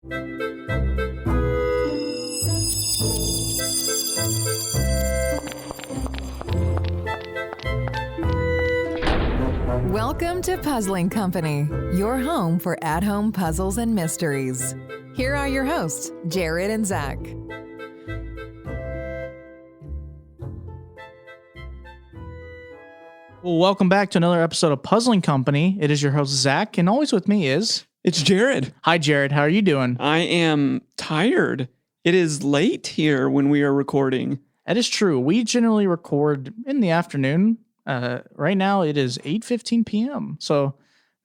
Welcome to Puzzling Company, your home for at-home puzzles and mysteries. Here are your hosts, Jared and Zach. Well, welcome back to another episode of Puzzling Company. It is your host, Zach, and always with me is... It's Jared. Hi, Jared. How are you doing? I am tired. It is late here when we are recording. That is true. We generally record in the afternoon. Right now, it is 8:15 p.m., so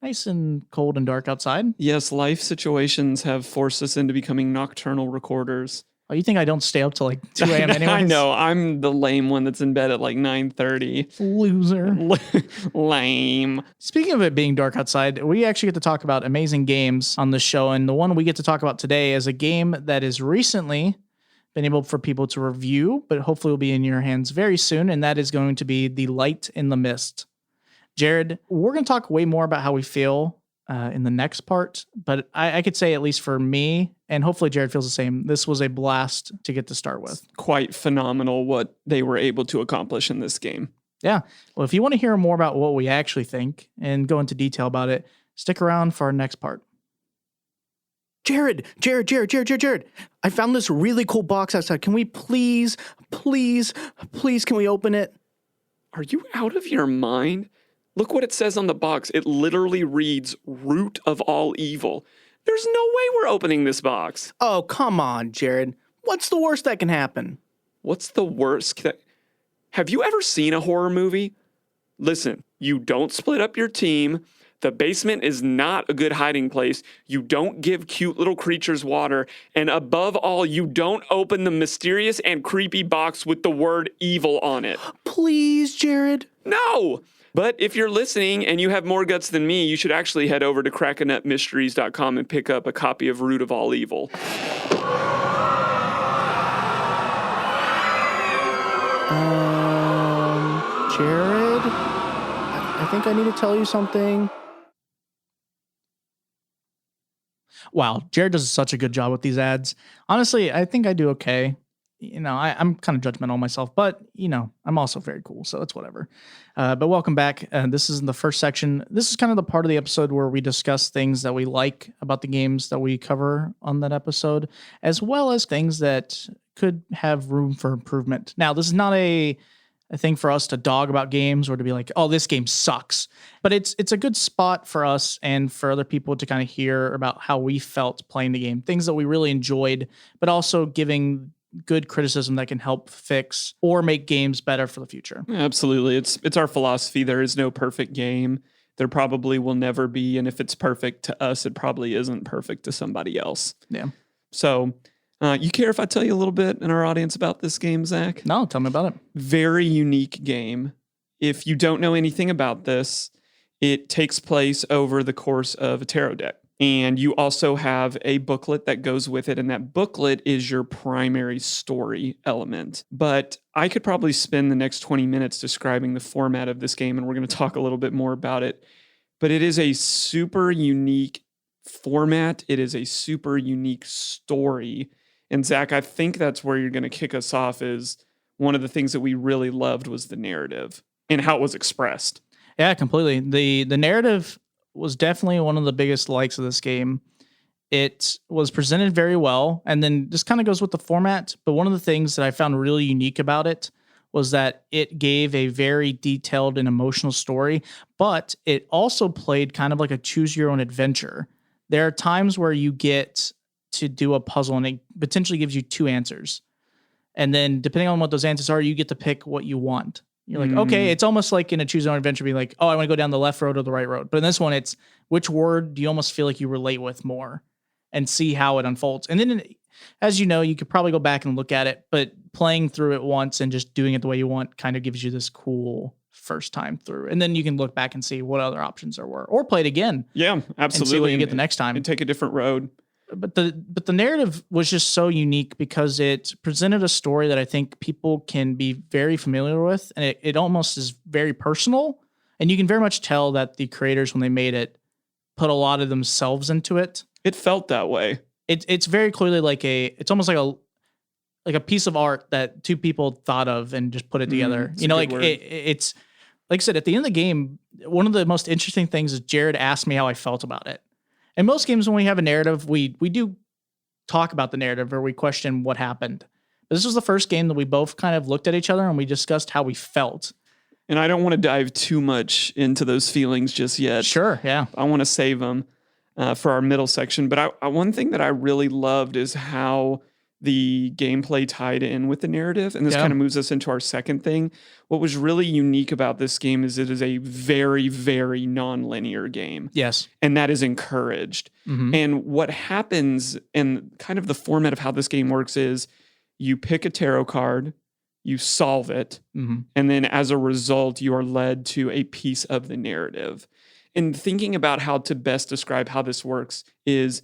nice and cold and dark outside. Yes, life situations have forced us into becoming nocturnal recorders. Oh, you think I don't stay up till like 2 a.m. anyways? I know. I'm the lame one that's in bed at like 9:30. Loser. Lame. Speaking of it being dark outside, we actually get to talk about amazing games on the show, and the one we get to talk about today is a game that is recently been able for people to review, but hopefully will be in your hands very soon, and that is going to be The Light in the Mist. Jared, we're going to talk way more about how we feel in the next part, but I could say, at least for me, and hopefully Jared feels the same, this was a blast to get to start with. Quite phenomenal what they were able to accomplish in this game. Yeah. Well, if you want to hear more about what we actually think and go into detail about it, stick around for our next part. Jared, I found this really cool box outside. Can we please, can we open it? Are you out of your mind? Look what it says on the box. It literally reads, root of all evil. There's no way we're opening this box. Oh, come on, Jared. What's the worst that can happen? What's the worst? Have you ever seen a horror movie? Listen, you don't split up your team. The basement is not a good hiding place. You don't give cute little creatures water. And above all, you don't open the mysterious and creepy box with the word evil on it. Please, Jared. No! But if you're listening and you have more guts than me, you should actually head over to crackanutmysteries.com and pick up a copy of Root of All Evil. Jared? I think I need to tell you something. Wow, Jared does such a good job with these ads. Honestly, I think I do okay. You know, I'm kind of judgmental of myself, but, you know, I'm also very cool, so it's whatever. But welcome back. This is in the first section. This is kind of the part of the episode where we discuss things that we like about the games that we cover on that episode, as well as things that could have room for improvement. Now, this is not a thing for us to dog about games or to be like, oh, this game sucks. But it's a good spot for us and for other people to kind of hear about how we felt playing the game, things that we really enjoyed, but also giving good criticism that can help fix or make games better for the future. Absolutely. It's our philosophy. There is no perfect game. There probably will never be. And if it's perfect to us, it probably isn't perfect to somebody else. Yeah. So you care if I tell you a little bit in our audience about this game, Zach? No, tell me about it. Very unique game. If you don't know anything about this, it takes place over the course of a tarot deck. And you also have a booklet that goes with it, and that booklet is your primary story element. But I could probably spend the next 20 minutes describing the format of this game, and we're going to talk a little bit more about it. But it is a super unique format. It is a super unique story. And Zach, I think that's where you're going to kick us off, is one of the things that we really loved was the narrative and how it was expressed. Yeah, completely. The narrative was definitely one of the biggest likes of this game. It was presented very well, and then just kind of goes with the format. But one of the things that I found really unique about it was that it gave a very detailed and emotional story, but it also played kind of like a choose your own adventure. There are times where you get to do a puzzle and it potentially gives you two answers. And then depending on what those answers are, you get to pick what you want. You're like, okay, it's almost like in a choose your own adventure, being like, oh, I want to go down the left road or the right road. But in this one, it's which word do you almost feel like you relate with more and see how it unfolds. And then, as you know, you could probably go back and look at it, but playing through it once and just doing it the way you want kind of gives you this cool first time through. And then you can look back and see what other options there were, or play it again. Yeah, absolutely. And see what you get the next time. And take a different road. But the narrative was just so unique because it presented a story that I think people can be very familiar with, and it almost is very personal. And you can very much tell that the creators, when they made it, put a lot of themselves into it. It felt that way. it's very clearly it's almost like a piece of art that two people thought of and just put it together. It's a good word. It's like I said, at the end of the game, one of the most interesting things is Jared asked me how I felt about it. In most games, when we have a narrative, we do talk about the narrative or we question what happened. But this was the first game that we both kind of looked at each other and we discussed how we felt. And I don't want to dive too much into those feelings just yet. Sure, yeah. I want to save them for our middle section. But one thing that I really loved is how the gameplay tied in with the narrative. And this kind of moves us into our second thing. What was really unique about this game is it is a very, very non-linear game. Yes. And that is encouraged. Mm-hmm. And what happens and kind of the format of how this game works is you pick a tarot card, you solve it, and then as a result, you are led to a piece of the narrative. And thinking about how to best describe how this works is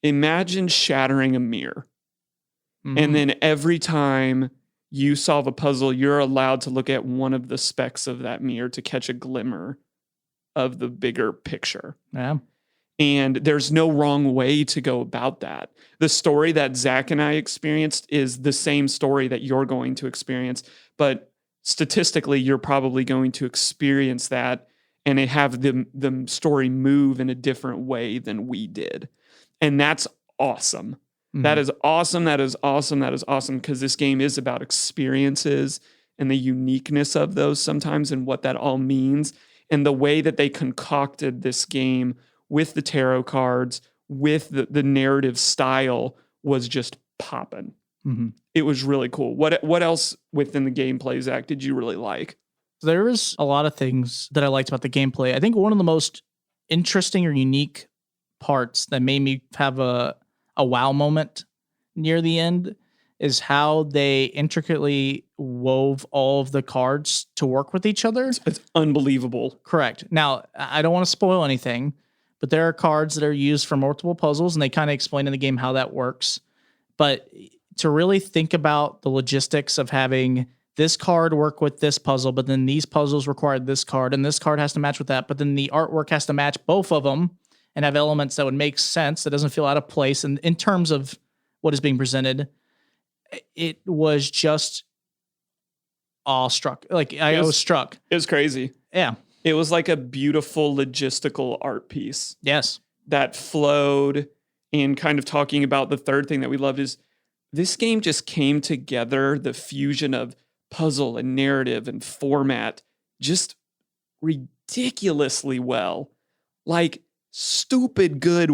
imagine shattering a mirror. And then every time you solve a puzzle, you're allowed to look at one of the specks of that mirror to catch a glimmer of the bigger picture. Yeah. And there's no wrong way to go about that. The story that Zach and I experienced is the same story that you're going to experience, but statistically, you're probably going to experience that and it have the story move in a different way than we did. And that's awesome. That is awesome. That is awesome. That is awesome because this game is about experiences and the uniqueness of those sometimes and what that all means. And the way that they concocted this game with the tarot cards, with the narrative style was just popping. It was really cool. What else within the gameplay, Zach, did you really like? There was a lot of things that I liked about the gameplay. I think one of the most interesting or unique parts that made me have a wow moment near the end is how they intricately wove all of the cards to work with each other. It's unbelievable. Correct. Now, I don't want to spoil anything, but there are cards that are used for multiple puzzles, and they kind of explain in the game how that works. But to really think about the logistics of having this card work with this puzzle, but then these puzzles require this card, and this card has to match with that, but then the artwork has to match both of them and have elements that would make sense, that doesn't feel out of place. And in terms of what is being presented, it was just awestruck. I was struck. It was crazy. Yeah. It was like a beautiful logistical art piece. Yes. That flowed. And kind of talking about the third thing that we loved is this game just came together, the fusion of puzzle and narrative and format, just ridiculously well. Like, stupid good.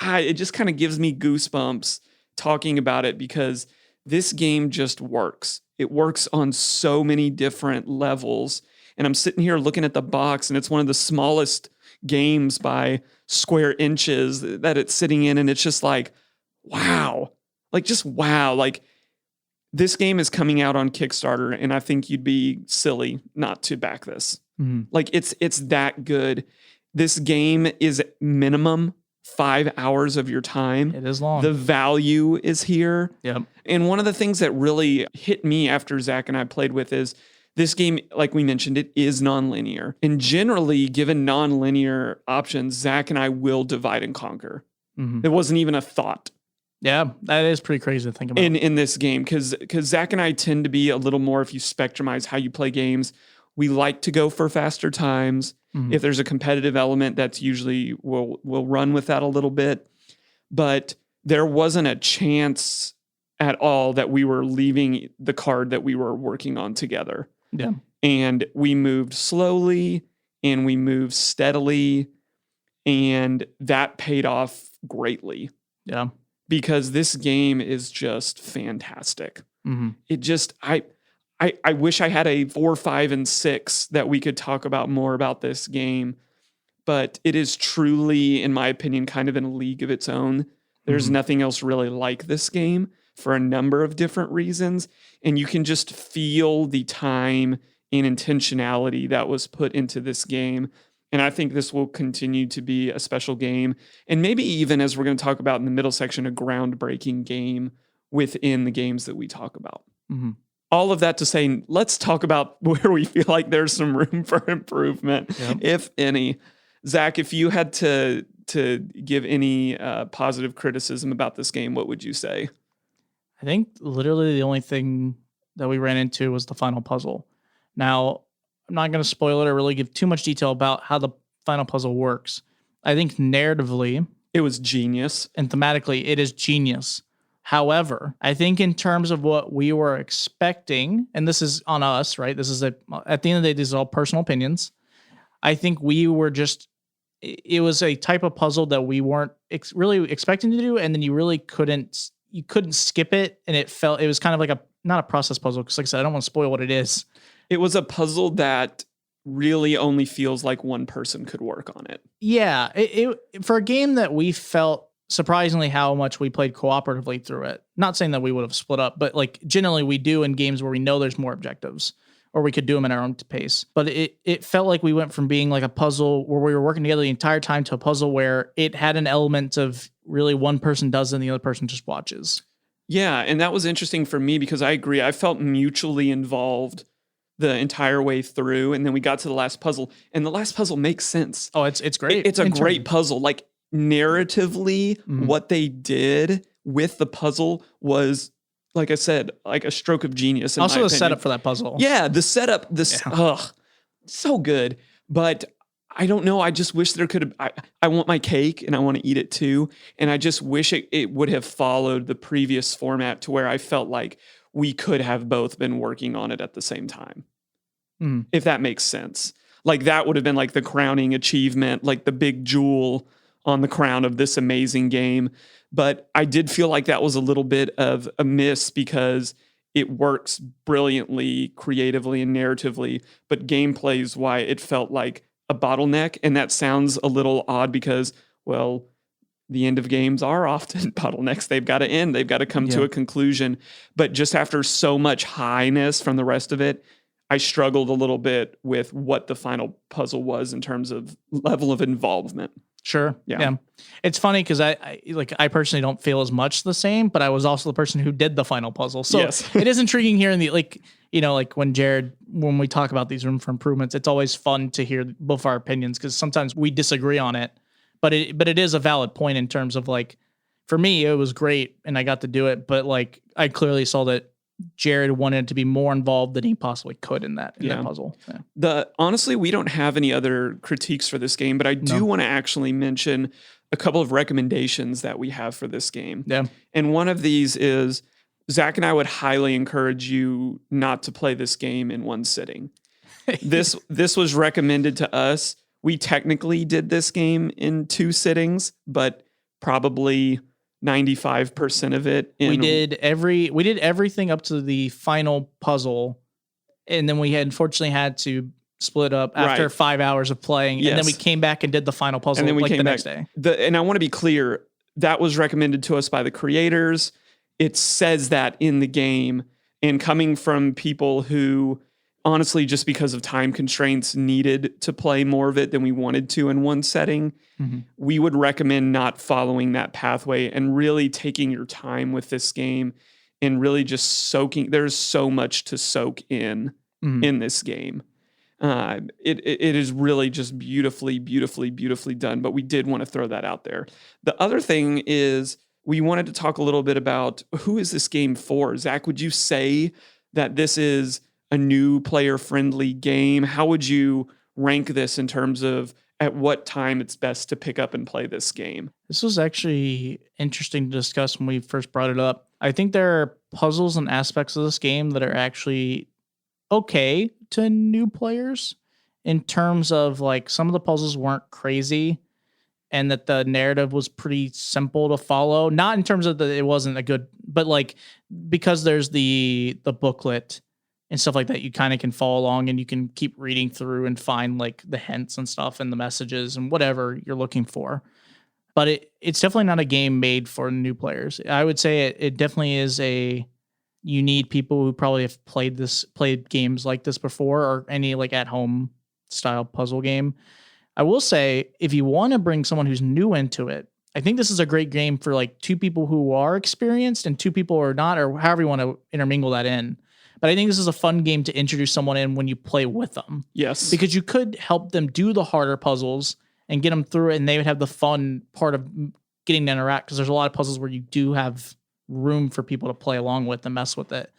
It just kind of gives me goosebumps talking about it because this game just works. It works on so many different levels. And I'm sitting here looking at the box, and it's one of the smallest games by square inches that it's sitting in. And it's just like, wow. Just wow. This game is coming out on Kickstarter, and I think you'd be silly not to back this. It's that good. This game is minimum 5 hours of your time. It is long. The value is here. Yep. And one of the things that really hit me after Zach and I played with is this game, like we mentioned, it is nonlinear. And generally, given nonlinear options, Zach and I will divide and conquer. It wasn't even a thought. Yeah, that is pretty crazy to think about. In this game, because Zach and I tend to be a little more, if you spectrumize how you play games, we like to go for faster times. If there's a competitive element, that's usually we'll run with that a little bit. But there wasn't a chance at all that we were leaving the card that we were working on together. Yeah. And we moved slowly and we moved steadily, and that paid off greatly. Yeah. Because this game is just fantastic. It just, I wish I had a 4, 5, and 6 that we could talk about more about this game, but it is truly, in my opinion, kind of in a league of its own. There's nothing else really like this game for a number of different reasons, and you can just feel the time and intentionality that was put into this game. And I think this will continue to be a special game, and maybe even, as we're going to talk about in the middle section, a groundbreaking game within the games that we talk about. All of that to say, let's talk about where we feel like there's some room for improvement, if any. Zach, if you had to give any positive criticism about this game, what would you say? I think literally the only thing that we ran into was the final puzzle. Now, I'm not going to spoil it or really give too much detail about how the final puzzle works. I think narratively, it was genius, and thematically, it is genius. However, I think in terms of what we were expecting, and this is on us, right? This is at the end of the day, these are all personal opinions. I think we were just, it was a type of puzzle that we weren't really expecting to do, and then you really couldn't skip it, and it was kind of like not a process puzzle, because like I said, I don't want to spoil what it is. It was a puzzle that really only feels like one person could work on it. Yeah, it for a game that we felt surprisingly how much we played cooperatively through it. Not saying that we would have split up, but like generally we do in games where we know there's more objectives, or we could do them at our own pace. But it felt like we went from being like a puzzle where we were working together the entire time to a puzzle where it had an element of really one person does and the other person just watches. Yeah, and that was interesting for me because I agree. I felt mutually involved the entire way through, and then we got to the last puzzle, and the last puzzle makes sense. Oh, it's great. It's a great puzzle. Like narratively, what they did with the puzzle was, like I said, like a stroke of genius. Also, the setup for that puzzle. Yeah, the setup. So good. But I don't know. I just wish there could have. I want my cake and I want to eat it too. And I just wish it would have followed the previous format to where I felt like we could have both been working on it at the same time. If that makes sense. Like that would have been like the crowning achievement, like the big jewel on the crown of this amazing game. But I did feel like that was a little bit of a miss because it works brilliantly, creatively, and narratively. But gameplay's why it felt like a bottleneck. And that sounds a little odd because, well, the end of games are often bottlenecks. They've got to end. They've got to come to a conclusion. But just after so much highness from the rest of it, I struggled a little bit with what the final puzzle was in terms of level of involvement. Sure. Yeah. It's funny because I personally don't feel as much the same, but I was also the person who did the final puzzle. So it is intriguing hearing when we talk about these room for improvements, it's always fun to hear both our opinions because sometimes we disagree on it, but it is a valid point in terms of like, for me, it was great and I got to do it, but like I clearly saw that Jared wanted to be more involved than he possibly could in that puzzle. Yeah. Honestly, we don't have any other critiques for this game, but I do want to actually mention a couple of recommendations that we have for this game. Yeah. And one of these is Zach and I would highly encourage you not to play this game in one sitting. This was recommended to us. We technically did this game in 2 sittings, but probably 95% of it. We did everything up to the final puzzle, and then we unfortunately had to split up after 5 hours of playing, and then we came back and did the final puzzle and then we came the next day. And I want to be clear, that was recommended to us by the creators. It says that in the game, and coming from people who honestly, just because of time constraints, needed to play more of it than we wanted to in one setting, we would recommend not following that pathway and really taking your time with this game and really just soaking. There's so much to soak in this game. It is really just beautifully, beautifully, beautifully done, but we did want to throw that out there. The other thing is we wanted to talk a little bit about who is this game for? Zach, would you say that this is a new player-friendly game? How would you rank this in terms of at what time it's best to pick up and play this game? This was actually interesting to discuss when we first brought it up. I think there are puzzles and aspects of this game that are actually okay to new players in terms of like some of the puzzles weren't crazy and that the narrative was pretty simple to follow. Not in terms of that it wasn't a good, but like because there's the booklet and stuff like that, you kind of can follow along and you can keep reading through and find like the hints and stuff and the messages and whatever you're looking for. But it's definitely not a game made for new players. I would say it definitely is you need people who probably have played games like this before or any like at home style puzzle game. I will say if you want to bring someone who's new into it, I think this is a great game for like 2 people who are experienced and 2 people who are not, or however you want to intermingle that in. But I think this is a fun game to introduce someone in when you play with them. Yes. Because you could help them do the harder puzzles and get them through it, and they would have the fun part of getting to interact, because there's a lot of puzzles where you do have room for people to play along with and mess with it,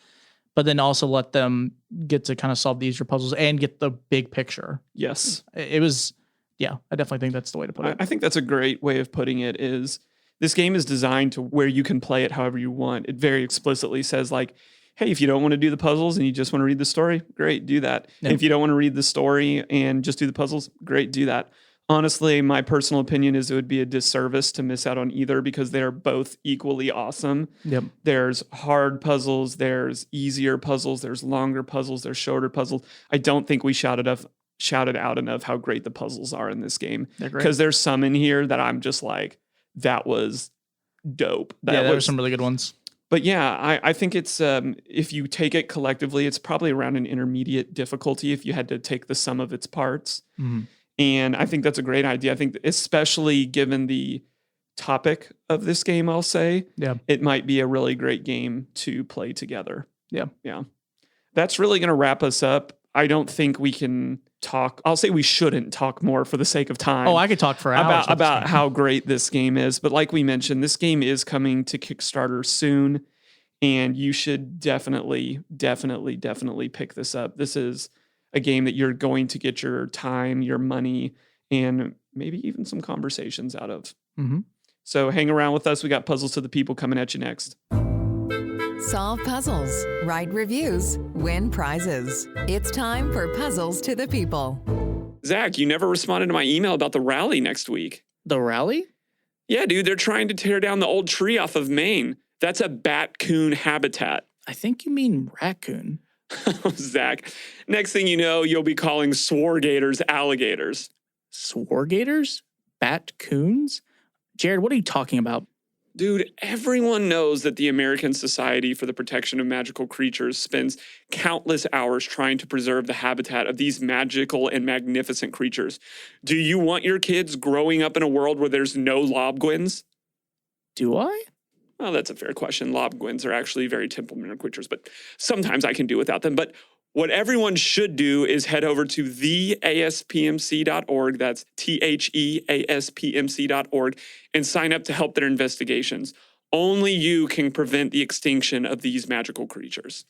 but then also let them get to kind of solve the easier puzzles and get the big picture. Yes. It was, yeah, I definitely think that's the way to put it. I think that's a great way of putting it. Is this game is designed to where you can play it however you want. It very explicitly says, like, hey, if you don't want to do the puzzles and you just want to read the story, great, do that. Yeah. If you don't want to read the story and just do the puzzles, great, do that. Honestly, my personal opinion is it would be a disservice to miss out on either, because they're both equally awesome. Yep. There's hard puzzles, there's easier puzzles, there's longer puzzles, there's shorter puzzles. I don't think we shouted out enough how great the puzzles are in this game. They're great. Because there's some in here that I'm just like, that was dope. There were some really good ones. But yeah, I think it's, if you take it collectively, it's probably around an intermediate difficulty if you had to take the sum of its parts. Mm-hmm. And I think that's a great idea. I think especially given the topic of this game, I'll say, it might be a really great game to play together. Yeah. That's really going to wrap us up. I don't think we can talk. I'll say we shouldn't talk more for the sake of time. Oh, I could talk for hours about how great this game is. But like we mentioned, this game is coming to Kickstarter soon, and you should definitely pick this up. This is a game that you're going to get your time, your money, and maybe even some conversations out of. Mm-hmm. So hang around with us. We got Puzzles to the People coming at you next. Solve puzzles, write reviews, win prizes. It's time for Puzzles to the People. Zach, you never responded to my email about the rally next week. The rally? Yeah, dude, they're trying to tear down the old tree off of Maine. That's a bat-coon habitat. I think you mean raccoon. Zach, next thing you know, you'll be calling swargators alligators. Swargators? Bat-coons? Jared, what are you talking about? Dude, everyone knows that the American Society for the Protection of Magical Creatures spends countless hours trying to preserve the habitat of these magical and magnificent creatures. Do you want your kids growing up in a world where there's no lobgwins? Do I? Well, that's a fair question. Lobgwins are actually very temperamental creatures, but sometimes I can do without them. But what everyone should do is head over to theaspmc.org, that's theaspmc.org, and sign up to help their investigations. Only you can prevent the extinction of these magical creatures.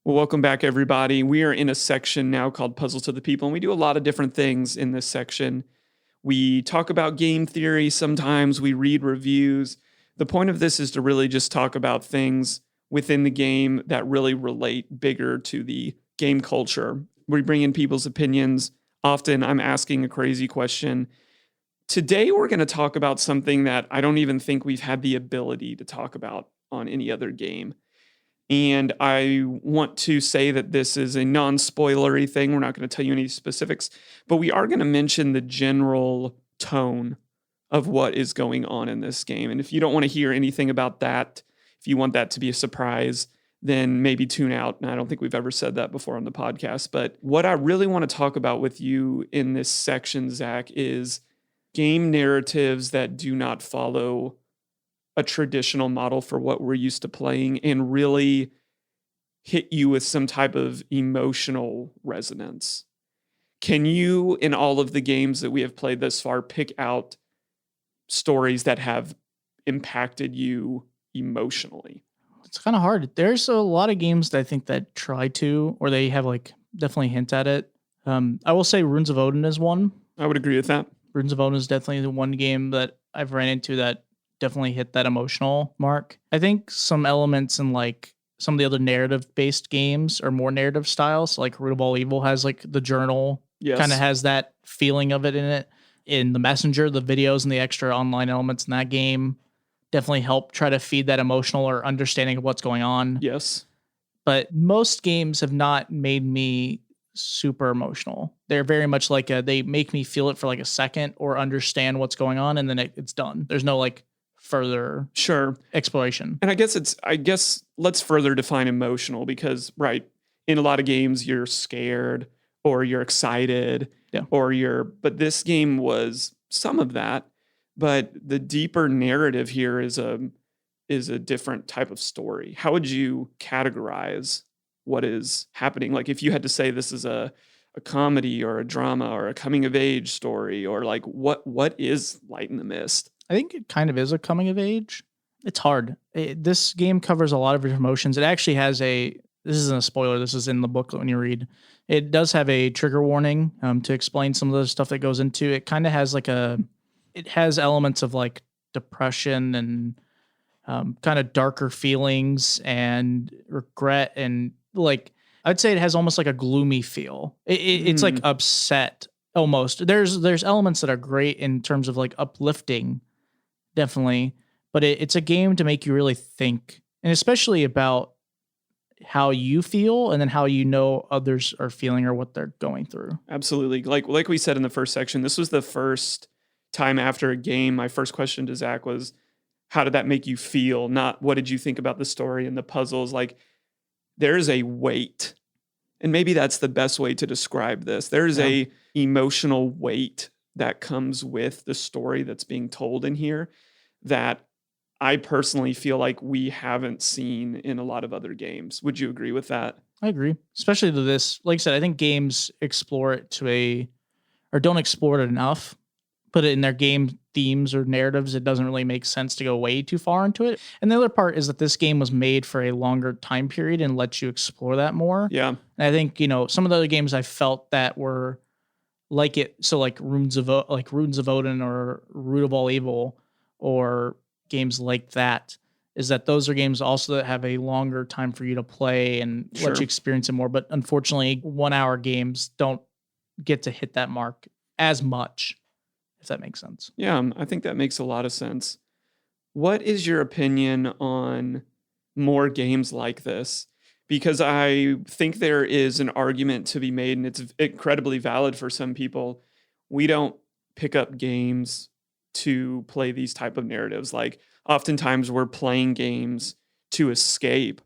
Well, welcome back, everybody. We are in a section now called Puzzles to the People, and we do a lot of different things in this section. We talk about game theory. Sometimes we read reviews. The point of this is to really just talk about things within the game that really relate bigger to the game culture. We bring in people's opinions. Often I'm asking a crazy question. Today, we're going to talk about something that I don't even think we've had the ability to talk about on any other game. And I want to say that this is a non-spoilery thing. We're not going to tell you any specifics, but we are going to mention the general tone of what is going on in this game. And if you don't want to hear anything about that, if you want that to be a surprise, then maybe tune out. And I don't think we've ever said that before on the podcast. But what I really want to talk about with you in this section, Zach, is game narratives that do not follow a traditional model for what we're used to playing and really hit you with some type of emotional resonance. Can you, in all of the games that we have played thus far, pick out stories that have impacted you emotionally? It's kind of hard. There's a lot of games that I think that try to, or they have like definitely hint at it. I will say Runes of Odin is one. I would agree with that. Runes of Odin is definitely the one game that I've ran into that definitely hit that emotional mark. I think some elements in like some of the other narrative-based games are more narrative styles. Like Root of All Evil has like the journal, kind of has that feeling of it in it. In The Messenger, the videos and the extra online elements in that game definitely help try to feed that emotional or understanding of what's going on. Yes. But most games have not made me super emotional. They're very much like they make me feel it for like a second or understand what's going on, and then it's done. There's no like further exploration. And I guess let's further define emotional, because right, in a lot of games you're scared or you're excited but this game was some of that, but the deeper narrative here is a different type of story. How would you categorize what is happening? Like if you had to say this is a a comedy or a drama or a coming of age story, or like what is Light in the Mist? I think it kind of is a coming of age. It's hard. This game covers a lot of your emotions. It actually has this isn't a spoiler, this is in the booklet when you read. It does have a trigger warning to explain some of the stuff that goes into it. Kind of has it has elements of like depression and kind of darker feelings and regret, and like I'd say it has almost like a gloomy feel. It's like upset almost. There's elements that are great in terms of like uplifting, definitely, but it's a game to make you really think, and especially about how you feel and then how others are feeling or what they're going through. Absolutely. Like we said in the first section, this was the first time after a game. My first question to Zach was, how did that make you feel? Not what did you think about the story and the puzzles? Like, there's a weight, and maybe that's the best way to describe this. There's a emotional weight that comes with the story that's being told in here that I personally feel like we haven't seen in a lot of other games. Would you agree with that? I agree, especially to this. Like I said, I think games explore it or don't explore it enough. Put it in their game themes or narratives. It doesn't really make sense to go way too far into it. And the other part is that this game was made for a longer time period and lets you explore that more. Yeah. And I think, some of the other games I felt that were like it. So like Runes of Odin or Root of All Evil or games like that, is that those are games also that have a longer time for you to play and let you experience it more. But unfortunately, 1 hour games don't get to hit that mark as much, if that makes sense. Yeah, I think that makes a lot of sense. What is your opinion on more games like this? Because I think there is an argument to be made, and it's incredibly valid for some people. We don't pick up games to play these type of narratives. Like, oftentimes we're playing games to escape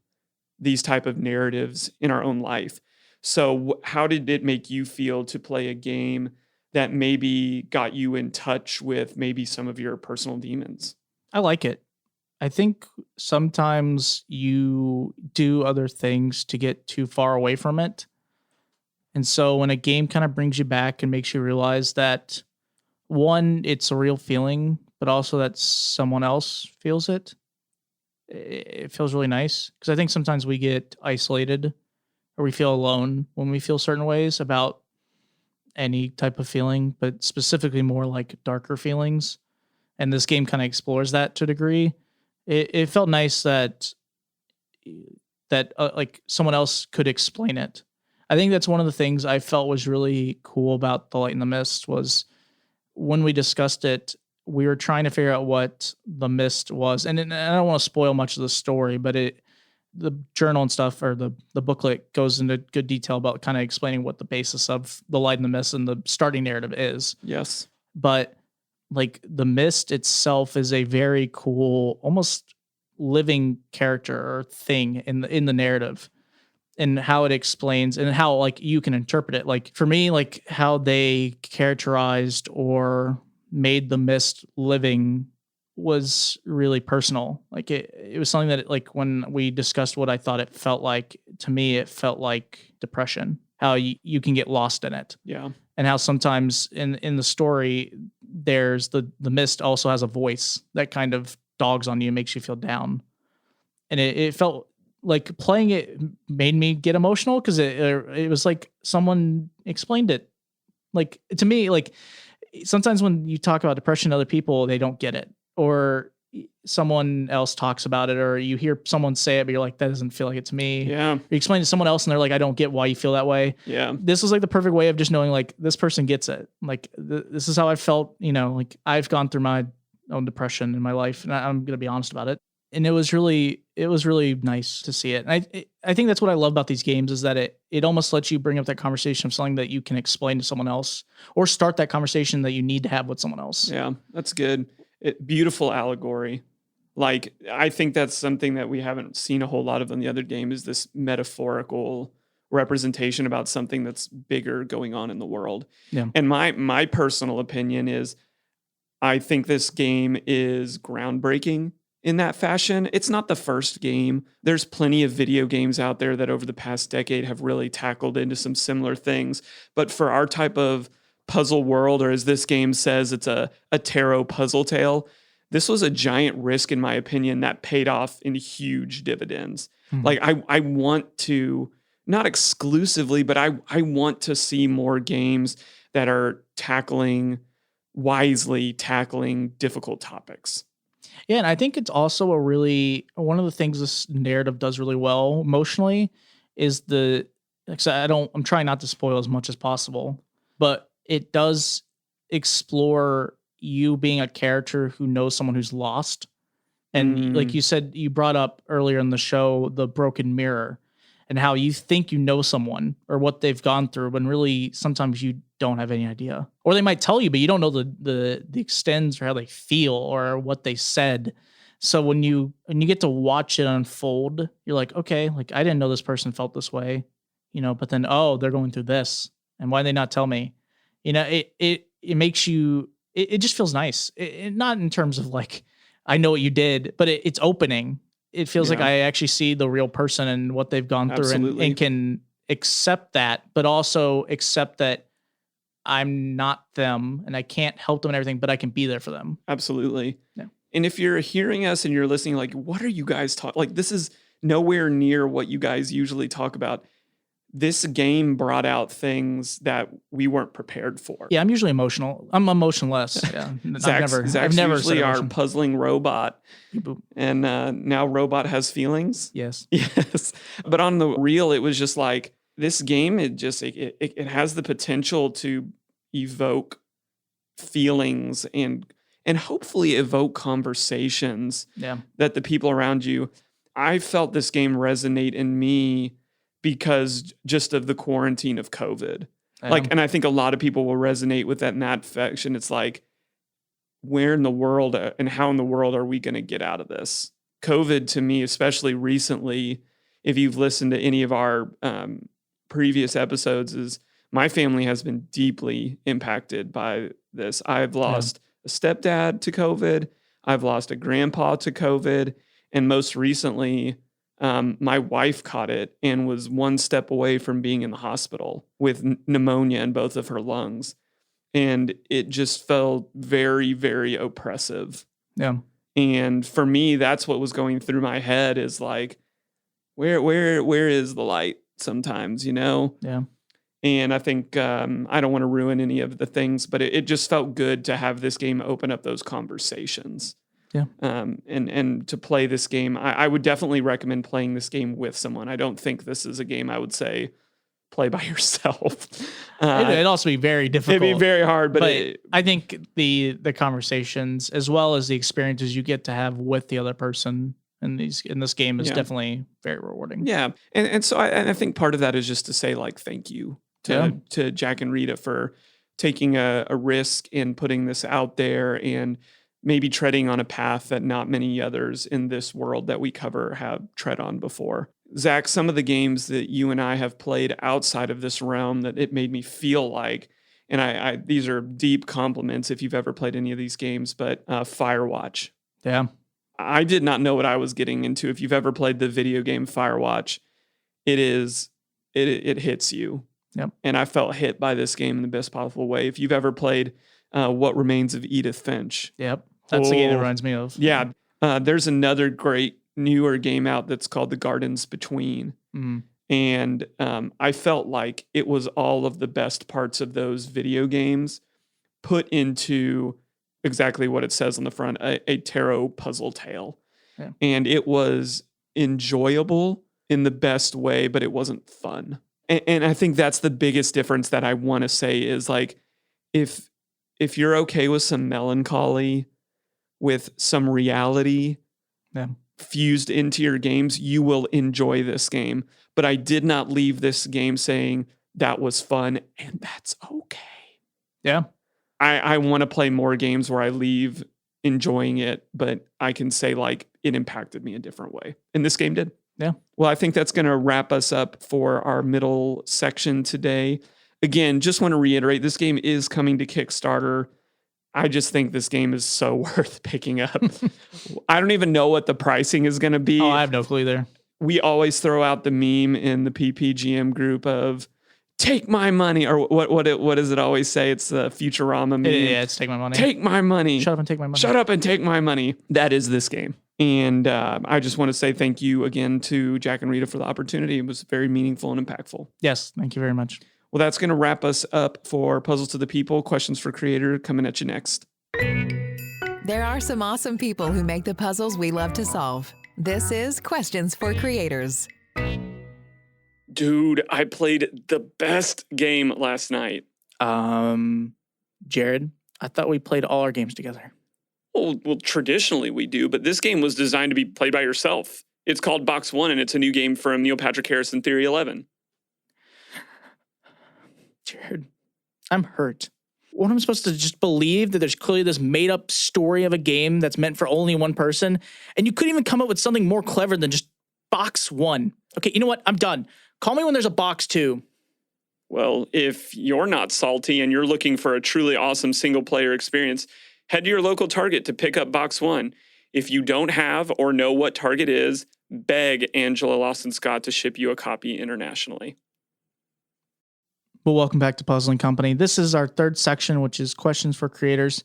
these type of narratives in our own life. So how did it make you feel to play a game that maybe got you in touch with maybe some of your personal demons? I like it. I think sometimes you do other things to get too far away from it. And so when a game kind of brings you back and makes you realize that, one, it's a real feeling, but also that someone else feels it, it feels really nice. Because I think sometimes we get isolated or we feel alone when we feel certain ways about any type of feeling, but specifically more like darker feelings. And this game kind of explores that to a degree. It felt nice that like someone else could explain it. I think that's one of the things I felt was really cool about The Light in the Mist was when we discussed it, we were trying to figure out what the mist was. And I don't want to spoil much of the story, but the journal and stuff, or the booklet, goes into good detail about kind of explaining what the basis of The Light in the Mist and the starting narrative is. Yes. But like the mist itself is a very cool, almost living character or thing in the narrative, and how it explains and how like you can interpret it. Like for me, like how they characterized or made the mist living was really personal. Like it was something that like when we discussed what I thought it felt like, to me, it felt like depression, how you can get lost in it. Yeah. And how sometimes in the story, there's the mist also has a voice that kind of dogs on you, makes you feel down. And it felt like playing it made me get emotional because it was like someone explained it. Like to me, like sometimes when you talk about depression to other people, they don't get it, or someone else talks about it, or you hear someone say it, but you're like, that doesn't feel like it to me. Yeah. You explain to someone else and they're like, I don't get why you feel that way. Yeah. This was like the perfect way of just knowing like this person gets it. Like this is how I felt, like I've gone through my own depression in my life, and I'm going to be honest about it. And it was really nice to see it. And I think that's what I love about these games, is that it almost lets you bring up that conversation of something that you can explain to someone else, or start that conversation that you need to have with someone else. Yeah, that's good. Beautiful allegory. Like, I think that's something that we haven't seen a whole lot of in the other game, is this metaphorical representation about something that's bigger going on in the world. Yeah. And my personal opinion is, I think this game is groundbreaking in that fashion. It's not the first game. There's plenty of video games out there that over the past decade have really tackled into some similar things. But for our type of puzzle world, or as this game says, it's a tarot puzzle tale, this was a giant risk, in my opinion, that paid off in huge dividends. Like I want to, not exclusively, but I want to see more games that are wisely tackling difficult topics. Yeah, and I think it's also one of the things this narrative does really well emotionally is I'm trying not to spoil as much as possible, but it does explore you being a character who knows someone who's lost. And like you said, you brought up earlier in the show, the broken mirror and how you think you know someone or what they've gone through when really sometimes you don't have any idea. Or they might tell you, but you don't know the extents or how they feel or what they said. So when you get to watch it unfold, you're like, okay, like I didn't know this person felt this way, but then, oh, they're going through this. And why did they not tell me? It makes you, it just feels nice. Not in terms of like, I know what you did, but it's opening. It feels like I actually see the real person and what they've gone through and can accept that, but also accept that I'm not them and I can't help them and everything, but I can be there for them. Absolutely. Yeah. And if you're hearing us and you're listening, like, what are you guys talking? Like, this is nowhere near what you guys usually talk about. This game brought out things that we weren't prepared for. Yeah, I'm usually emotional. I'm emotionless. Yeah, Zach's I've never usually our emotion. puzzling robot, and now robot has feelings. Yes, yes. But on the real, it was just like this game. It has the potential to evoke feelings and hopefully evoke conversations. Yeah, that the people around you. I felt this game resonate in me because just of the quarantine of COVID. And I think a lot of people will resonate with that in that fashion. It's like, where in the world and how in the world are we going to get out of this? COVID to me, especially recently, if you've listened to any of our previous episodes, is my family has been deeply impacted by this. I've lost a stepdad to COVID. I've lost a grandpa to COVID. And most recently, my wife caught it and was one step away from being in the hospital with pneumonia in both of her lungs. And it just felt very, very oppressive. Yeah. And for me, that's what was going through my head is like, where is the light sometimes, Yeah. And I think I don't want to ruin any of the things, but it just felt good to have this game open up those conversations. Yeah. And to play this game, I would definitely recommend playing this game with someone. I don't think this is a game I would say play by yourself. It'd also be very difficult. It'd be very hard, but I think the conversations as well as the experiences you get to have with the other person in this game is definitely very rewarding. Yeah. And so I think part of that is just to say like, thank you to Jack and Rita for taking a risk in putting this out there and maybe treading on a path that not many others in this world that we cover have tread on before. Zach, some of the games that you and I have played outside of this realm that it made me feel like, and I these are deep compliments if you've ever played any of these games, but Firewatch. Yeah. I did not know what I was getting into. If you've ever played the video game Firewatch, it hits you. Yep. And I felt hit by this game in the best possible way. If you've ever played What Remains of Edith Finch. Yep. That's the game that reminds me of. Yeah. There's another great newer game out that's called The Gardens Between. Mm-hmm. And I felt like it was all of the best parts of those video games put into exactly what it says on the front, a tarot puzzle tale. Yeah. And it was enjoyable in the best way, but it wasn't fun. And I think that's the biggest difference that I want to say is like, if you're okay with some melancholy, with some reality fused into your games, you will enjoy this game. But I did not leave this game saying that was fun, and that's okay. Yeah. I want to play more games where I leave enjoying it, but I can say like it impacted me a different way. And this game did. Yeah. Well, I think that's going to wrap us up for our middle section today. Again, just want to reiterate, this game is coming to Kickstarter I just think this game is so worth picking up. I don't even know what the pricing is going to be. Oh, I have no clue either. We always throw out the meme in the PPGM group of take my money, or what does it always say? It's the Futurama meme. Yeah, it's take my money. Take my money. Shut up and take my money. Shut up and take my money. That is this game. And I just want to say thank you again to Jack and Rita for the opportunity. It was very meaningful and impactful. Yes, thank you very much. Well, that's going to wrap us up for Puzzles to the People, Questions for Creator, coming at you next. There are some awesome people who make the puzzles we love to solve. This is Questions for Creators. Dude, I played the best game last night. Jared, I thought we played all our games together. Well, traditionally we do, but this game was designed to be played by yourself. It's called Box One, and it's a new game from Neil Patrick Harris and Theory 11. Jared, I'm hurt. What am I supposed to just believe that there's clearly this made-up story of a game that's meant for only one person, and you couldn't even come up with something more clever than just Box One? Okay, you know what? I'm done. Call me when there's a Box Two. Well, if you're not salty and you're looking for a truly awesome single-player experience, head to your local Target to pick up Box One. If you don't have or know what Target is, beg Angela Lawson Scott to ship you a copy internationally. Well, welcome back to Puzzling Company. This is our third section, which is Questions for Creators.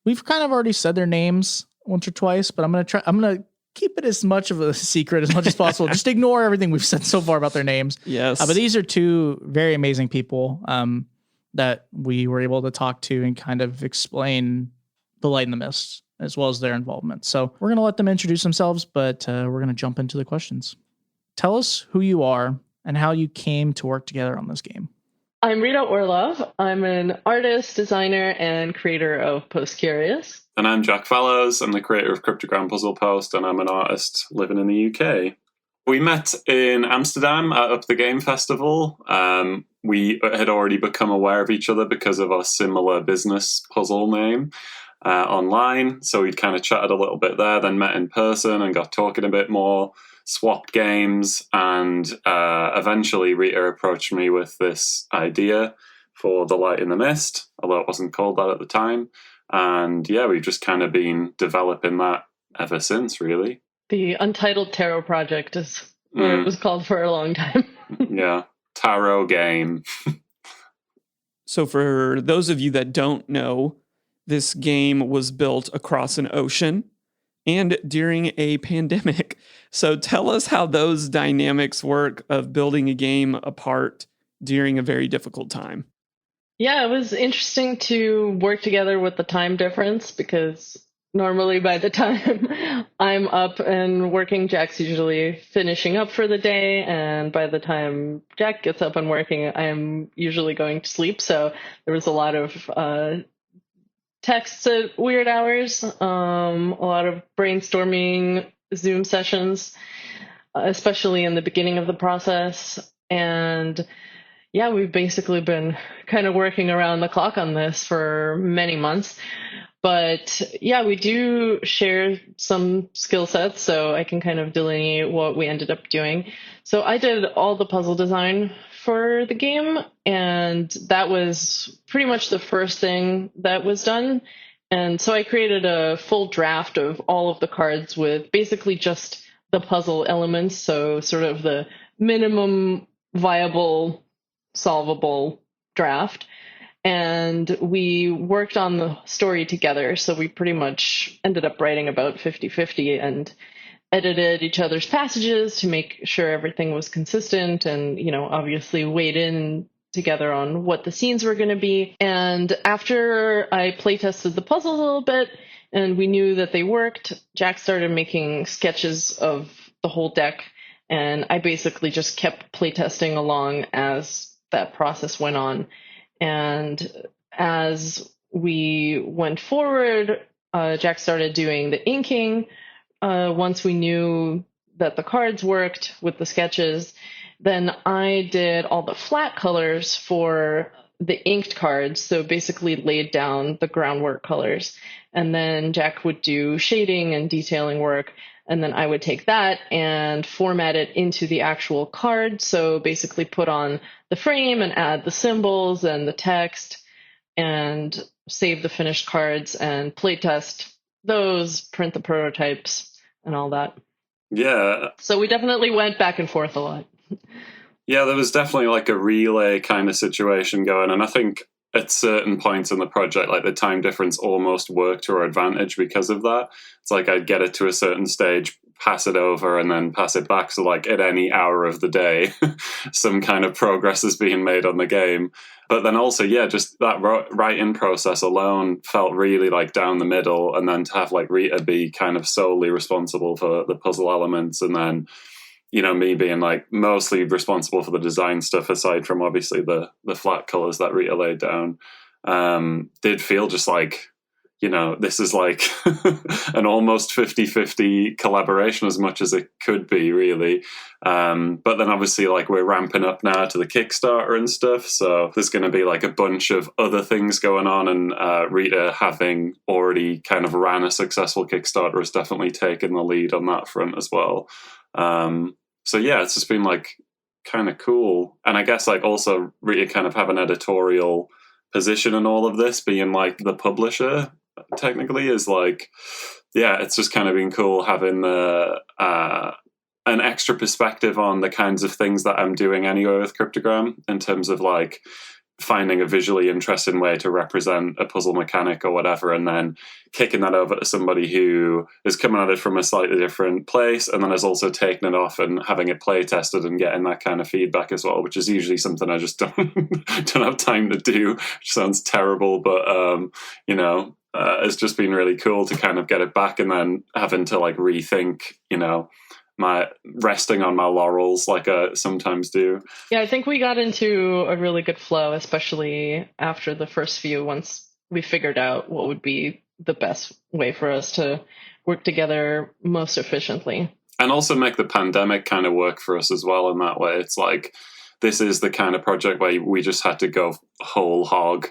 We've kind of already said their names once or twice, but I'm going to keep it as much of a secret as much as possible. Just ignore everything we've said so far about their names. Yes. But these are two very amazing people that we were able to talk to and kind of explain The Light in the Mist, as well as their involvement. So we're going to let them introduce themselves, but we're going to jump into the questions. Tell us who you are and how you came to work together on this game. I'm Rita Orlov. I'm an artist, designer, and creator of Post Curious. And I'm Jack Fallows. I'm the creator of Cryptogram Puzzle Post, and I'm an artist living in the UK. We met in Amsterdam at Up the Game Festival. We had already become aware of each other because of our similar business puzzle name online. So we'd kind of chatted a little bit there, then met in person and got talking a bit more, swapped games, and eventually Rita approached me with this idea for The Light in the Mist, although it wasn't called that at the time. And yeah, we've just kind of been developing that ever since, really. The Untitled Tarot Project is what it was called for a long time. Yeah, tarot game. So for those of you that don't know, this game was built across an ocean and during a pandemic. So tell us how those dynamics work of building a game apart during a very difficult time. Yeah, it was interesting to work together with the time difference because normally by the time I'm up and working, Jack's usually finishing up for the day. And by the time Jack gets up and working, I'm usually going to sleep. So there was a lot of texts at weird hours, a lot of brainstorming Zoom sessions, especially in the beginning of the process. And yeah, we've basically been kind of working around the clock on this for many months. But yeah, we do share some skill sets, so I can kind of delineate what we ended up doing. So I did all the puzzle design for the game, and that was pretty much the first thing that was done. And so I created a full draft of all of the cards with basically just the puzzle elements, so sort of the minimum viable solvable draft. And we worked on the story together. So we pretty much ended up writing about 50-50 and edited each other's passages to make sure everything was consistent and, you know, obviously weighed in together on what the scenes were going to be. And after I playtested the puzzles a little bit and we knew that they worked, Jack started making sketches of the whole deck. And I basically just kept playtesting along as that process went on. And as we went forward, Jack started doing the inking. Once we knew that the cards worked with the sketches, then I did all the flat colors for the inked cards. So basically laid down the groundwork colors. And then Jack would do shading and detailing work. And then I would take that and format it into the actual card. So basically put on the frame and add the symbols and the text and save the finished cards and playtest those, print the prototypes, and all that. Yeah. So we definitely went back and forth a lot. Yeah, there was definitely like a relay kind of situation going. And I think at certain points in the project, like the time difference almost worked to our advantage because of that. It's like I'd get it to a certain stage, pass it over, and then pass it back. So, like at any hour of the day, some kind of progress is being made on the game. But then also, yeah, just that writing process alone felt really like down the middle. And then to have like Rita be kind of solely responsible for the puzzle elements, and then me being like mostly responsible for the design stuff, aside from obviously the flat colors that Rita laid down, did feel just like, this is like an almost 50-50 collaboration as much as it could be, really. But then obviously like we're ramping up now to the Kickstarter and stuff. So there's going to be like a bunch of other things going on. And Rita, having already kind of ran a successful Kickstarter, has definitely taken the lead on that front as well. So yeah, it's just been like kind of cool. And I guess like also Rita kind of have an editorial position in all of this, being like the publisher technically, is like, yeah, it's just kind of been cool having an extra perspective on the kinds of things that I'm doing anyway with Cryptogram, in terms of like finding a visually interesting way to represent a puzzle mechanic or whatever, and then kicking that over to somebody who is coming at it from a slightly different place, and then has also taken it off and having it play tested and getting that kind of feedback as well, which is usually something I just don't have time to do, which sounds terrible, but it's just been really cool to kind of get it back, and then having to like rethink, my resting on my laurels like I sometimes do. Yeah, I think we got into a really good flow, especially after the first few, once we figured out what would be the best way for us to work together most efficiently. And also make the pandemic kind of work for us as well in that way. It's like, this is the kind of project where we just had to go whole hog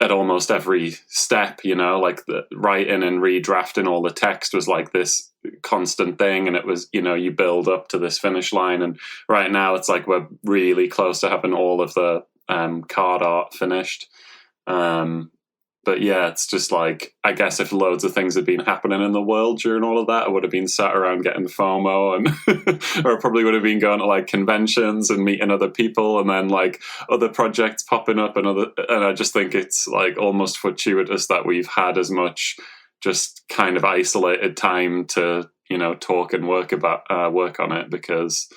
at almost every step, like the writing and redrafting all the text was like this constant thing, and it was, you build up to this finish line, and right now it's like we're really close to having all of the card art finished. But yeah, it's just like, I guess if loads of things had been happening in the world during all of that, I would have been sat around getting FOMO, and or probably would have been going to like conventions and meeting other people, and then like other projects popping up, and I just think it's like almost fortuitous that we've had as much just kind of isolated time to, talk and work on it, because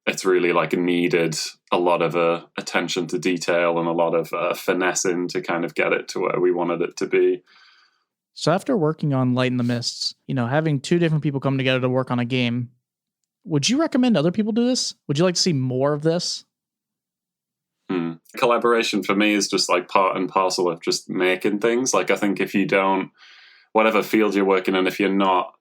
it's really like needed a lot of attention to detail and a lot of finessing to kind of get it to where we wanted it to be. So after working on Light in the Mists, having two different people come together to work on a game, would you recommend other people do this? Would you like to see more of this? Collaboration for me is just like part and parcel of just making things. Like I think if you don't, whatever field you're working in, if you're not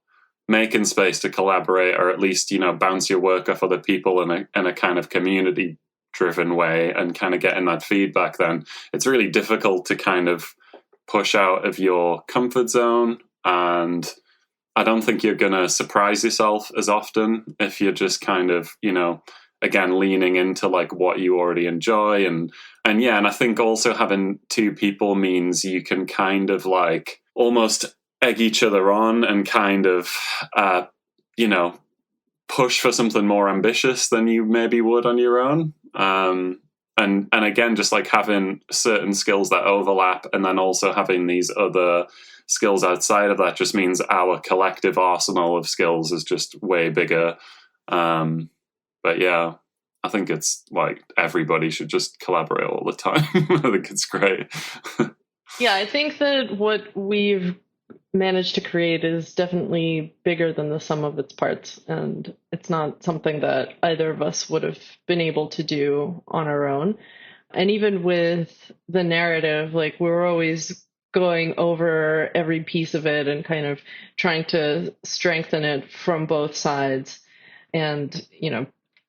making space to collaborate, or at least, bounce your work off other people in a kind of community driven way, and kind of getting that feedback, then it's really difficult to kind of push out of your comfort zone. And I don't think you're going to surprise yourself as often if you're just kind of, again, leaning into like what you already enjoy. And I think also having two people means you can kind of like almost egg each other on and kind of, push for something more ambitious than you maybe would on your own. And again, just like having certain skills that overlap, and then also having these other skills outside of that, just means our collective arsenal of skills is just way bigger. But yeah, I think it's like everybody should just collaborate all the time. I think it's great. Yeah, I think that what we've managed to create is definitely bigger than the sum of its parts, and it's not something that either of us would have been able to do on our own. And even with the narrative, like we're always going over every piece of it and kind of trying to strengthen it from both sides. And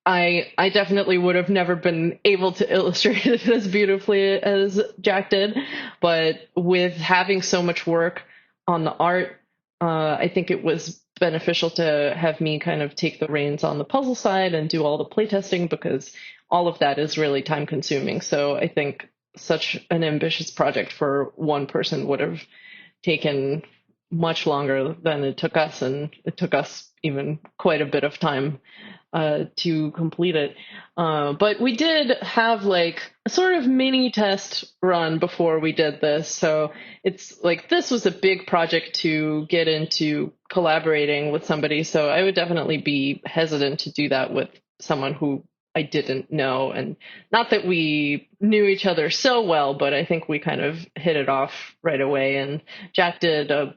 I definitely would have never been able to illustrate it as beautifully as Jack did, but with having so much work on the art, I think it was beneficial to have me kind of take the reins on the puzzle side and do all the playtesting, because all of that is really time consuming. So I think such an ambitious project for one person would have taken much longer than it took us, and it took us even quite a bit of time to complete it. But we did have like a sort of mini test run before we did this. So it's like this was a big project to get into collaborating with somebody. So I would definitely be hesitant to do that with someone who I didn't know. And not that we knew each other so well, but I think we kind of hit it off right away. And Jack did a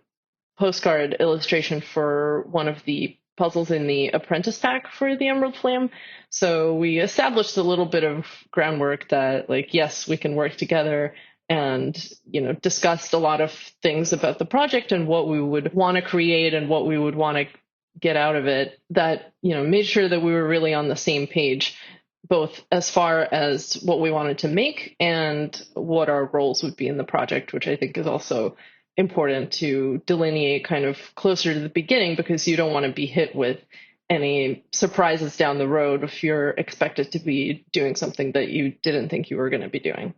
postcard illustration for one of the puzzles in the apprentice pack for the Emerald Flame. So we established a little bit of groundwork that, like, yes, we can work together, and, you know, discussed a lot of things about the project and what we would want to create and what we would want to get out of it, that, you know, made sure that we were really on the same page, both as far as what we wanted to make and what our roles would be in the project, which I think is also important to delineate kind of closer to the beginning, because you don't want to be hit with any surprises down the road if you're expected to be doing something that you didn't think you were going to be doing.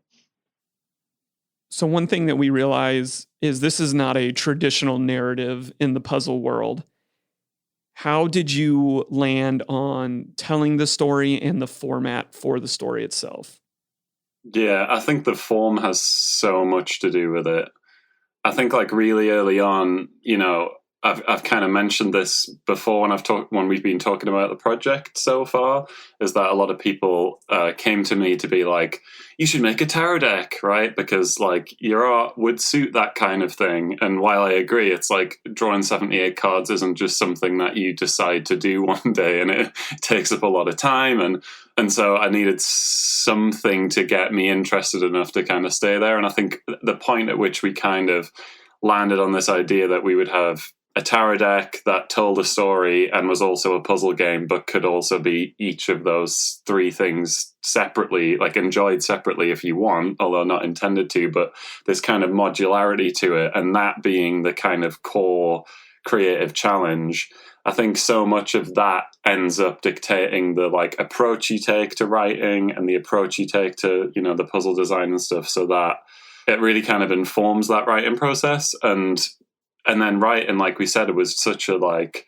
So one thing that we realize is this is not a traditional narrative in the puzzle world. How did you land on telling the story and the format for the story itself? Yeah, I think the form has so much to do with it. I think like really early on, you know, I've kind of mentioned this before when we've been talking about the project so far, is that a lot of people came to me to be like, you should make a tarot deck, right? Because like your art would suit that kind of thing. And while I agree, it's like drawing 78 cards isn't just something that you decide to do one day, and it takes up a lot of time. And so I needed something to get me interested enough to kind of stay there. And I think the point at which we kind of landed on this idea that we would have a tarot deck that told a story and was also a puzzle game, but could also be each of those three things separately, like enjoyed separately if you want, although not intended to, but there's kind of modularity to it. And that being the kind of core creative challenge, I think so much of that ends up dictating the like approach you take to writing and the approach you take to, you know, the puzzle design and stuff, so that it really kind of informs that writing process. And then writing, like we said, it was such a like